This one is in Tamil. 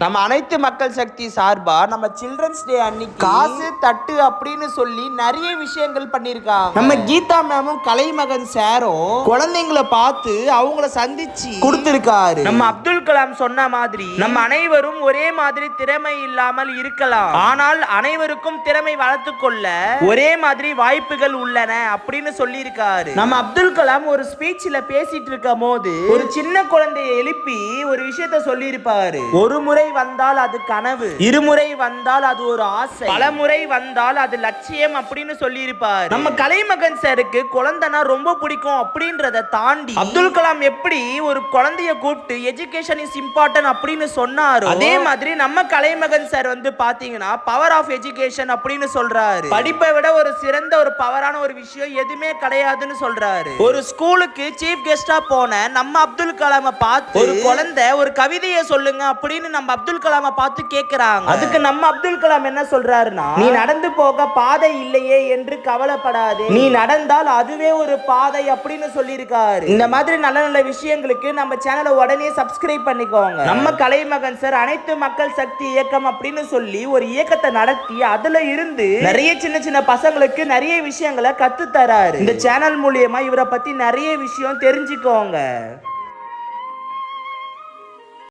நம்ம அனைத்து மக்கள் சக்தி சார்பா நம்ம சில்ட்ரன்ஸ் டே அன்னைக்கு காசு தட்டு அப்படின்னு சொல்லி நிறைய விஷயங்கள் பண்ணிருக்காங்க. நம்ம கீதா மேமும் கலைமகன் சாரும் குழந்தைங்களை பார்த்து அவங்கள சந்திச்சு கொடுத்திருக்காரு. நம்ம அப்துல் கலாம் சொன்ன மாதிரி நம்ம அனைவரும் ஒரே மாதிரி திறமை இல்லாமல் இருக்கலாம், ஆனால் அனைவருக்கும் திறமை வளர்த்து கொள்ள ஒரே மாதிரி வாய்ப்புகள் உள்ளன அப்படின்னு சொல்லியிருக்காரு. நம்ம அப்துல் கலாம் ஒரு ஸ்பீச்ல பேசிட்டு இருக்கும் போது ஒரு சின்ன குழந்தையை எழுப்பி ஒரு விஷயத்த சொல்லி இருப்பாரு. ஒரு முறை வந்தால் அது கனவு, இருமுறை வந்தால் அது ஒரு ஆசை, பல முறை வந்தால் அது லட்சியம் அப்படின்னு சொல்லி இருப்பாரு. நம்ம கலைமகன் சாருக்கு குழந்தைனா ரொம்ப பிடிக்கும் அப்படின்றத தாண்டி அப்துல் கலாம் எப்படி ஒரு குழந்தைய கூப்பிட்டு எஜுகேஷன் இஸ் இம்பார்ட்டன்ட் அப்படின்னு சொன்னாரோ அதே மாதிரி நம்ம கலைமகன் சார் வந்து பாத்தீங்கன்னா பவர் ஆஃப் எஜுகேஷன் அப்படின்னு சொல்றாரு. படிப்பை விட ஒரு சிறந்த ஒரு பவரான ஒரு விஷயம் எதுவுமே கிடையாதுன்னு சொல்றாரு. ஒரு ஸ்கூலுக்கு சீஃப் கெஸ்டா போன நம்ம அப்துல் கலாமை பார்த்து ஒரு குழந்தை ஒரு கவிதையை சொல்லுங்க அப்படின்னு நம்ம அப்துல் கலாமை பார்த்து கேட்கிறாங்க. அதுக்கு நம்ம அப்துல் கலாம் என்ன சொல்றாருன்னா, நீ நடந்து போக பாதை இல்லையே என்று கவலைப்படாதே, நீ நடந்தால் அதுவே ஒரு பாதை அப்படின்னு சொல்லியிருக்காரு. இந்த மாதிரி நல்ல நல்ல விஷயங்களுக்கு நம்ம சேனலை உடனே சப்ஸ்கிரைப் பண்ணிக்கோங்க. நம்ம கலைமகன் சார் அனைத்து மக்கள் சக்தி இயக்கம் அப்படின்னு சொல்லி ஒரு இயக்கத்தை நடத்தி அதுல இருந்து நிறைய சின்ன சின்ன பசங்களுக்கு நிறைய விஷயங்களை கத்து தராரு. இந்த சேனல் மூலியமா இவரை பத்தி நிறைய விஷயம் தெரிஞ்சுக்கோங்க.